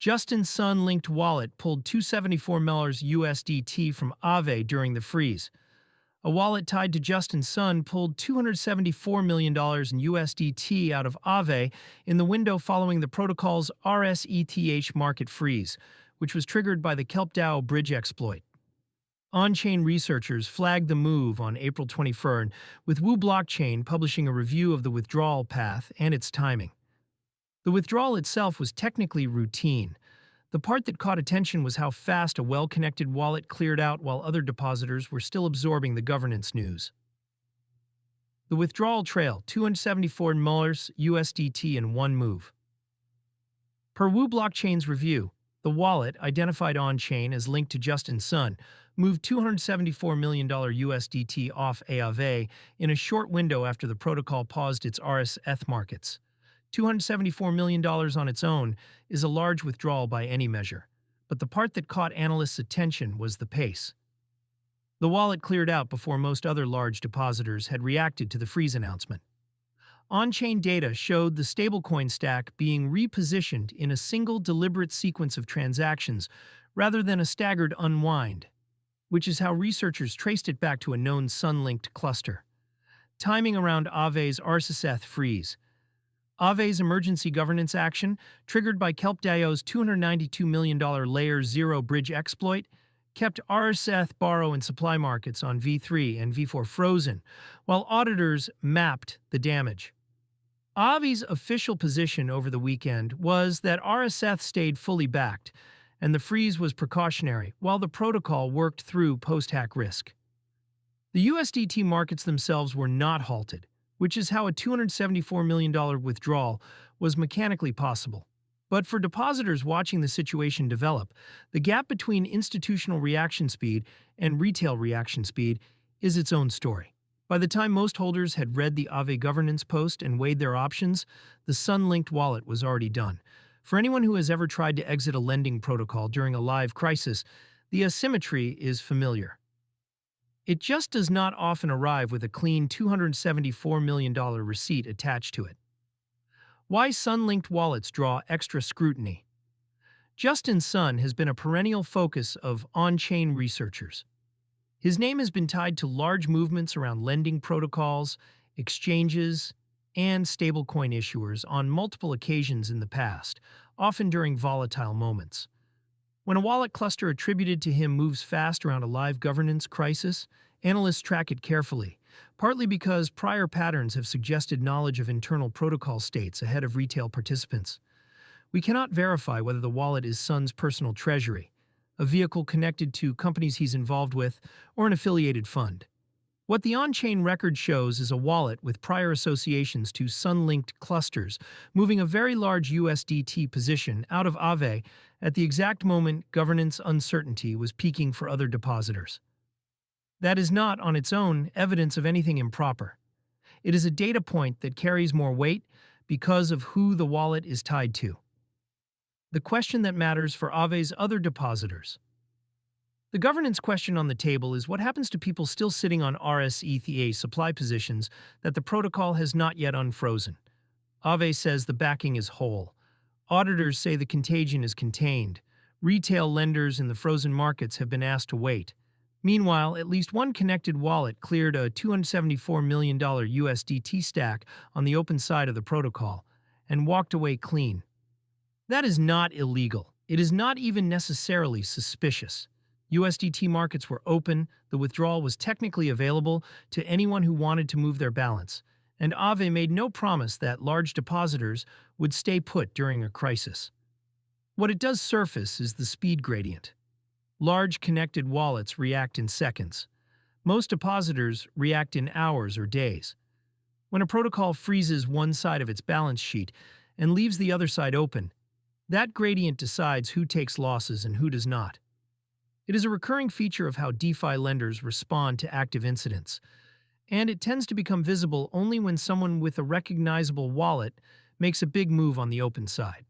Justin Sun-linked wallet pulled 274M USDT from Aave during the freeze. A wallet tied to Justin Sun pulled $274 million in USDT out of Aave in the window following the protocol's rsETH market freeze, which was triggered by the KelpDAO bridge exploit. On-chain researchers flagged the move on April 23rd, with Wu Blockchain publishing a review of the withdrawal path and its timing. The withdrawal itself was technically routine. The part that caught attention was how fast a well-connected wallet cleared out while other depositors were still absorbing the governance news. The withdrawal trail, $274 USDT in one move. Per Wu Blockchain's review, the wallet, identified on-chain as linked to Justin Sun, moved $274 million USDT off Aave in a short window after the protocol paused its rsETH markets. $274 million on its own is a large withdrawal by any measure, but the part that caught analysts' attention was the pace. The wallet cleared out before most other large depositors had reacted to the freeze announcement. On-chain data showed the stablecoin stack being repositioned in a single deliberate sequence of transactions rather than a staggered unwind, which is how researchers traced it back to a known Sun-linked cluster. Timing around Aave's rsETH freeze. Aave's emergency governance action, triggered by KelpDAO's $292 million Layer 0 bridge exploit, kept rsETH borrow and supply markets on V3 and V4 frozen, while auditors mapped the damage. Aave's official position over the weekend was that rsETH stayed fully backed, and the freeze was precautionary, while the protocol worked through post-hack risk. The USDT markets themselves were not halted, which is how a $274 million withdrawal was mechanically possible. But for depositors watching the situation develop, the gap between institutional reaction speed and retail reaction speed is its own story. By the time most holders had read the Aave governance post and weighed their options, the Sun-linked wallet was already done. For anyone who has ever tried to exit a lending protocol during a live crisis, the asymmetry is familiar. It just does not often arrive with a clean $274 million receipt attached to it. Why Sun-linked wallets draw extra scrutiny? Justin Sun has been a perennial focus of on-chain researchers. His name has been tied to large movements around lending protocols, exchanges, and stablecoin issuers on multiple occasions in the past, often during volatile moments. When a wallet cluster attributed to him moves fast around a live governance crisis, analysts track it carefully, partly because prior patterns have suggested knowledge of internal protocol states ahead of retail participants. We cannot verify whether the wallet is Sun's personal treasury, a vehicle connected to companies he's involved with, or an affiliated fund. What the on-chain record shows is a wallet with prior associations to Sun-linked clusters, moving a very large USDT position out of Aave at the exact moment governance uncertainty was peaking for other depositors. That is not, on its own, evidence of anything improper. It is a data point that carries more weight because of who the wallet is tied to. The question that matters for Aave's other depositors. The governance question on the table is what happens to people still sitting on rsETH supply positions that the protocol has not yet unfrozen. Aave says the backing is whole. Auditors say the contagion is contained. Retail lenders in the frozen markets have been asked to wait. Meanwhile, at least one connected wallet cleared a $274 million USDT stack on the open side of the protocol and walked away clean. That is not illegal. It is not even necessarily suspicious. USDT markets were open, the withdrawal was technically available to anyone who wanted to move their balance, and Aave made no promise that large depositors would stay put during a crisis. What it does surface is the speed gradient. Large connected wallets react in seconds. Most depositors react in hours or days. When a protocol freezes one side of its balance sheet and leaves the other side open, that gradient decides who takes losses and who does not. It is a recurring feature of how DeFi lenders respond to active incidents, and it tends to become visible only when someone with a recognizable wallet makes a big move on the open side.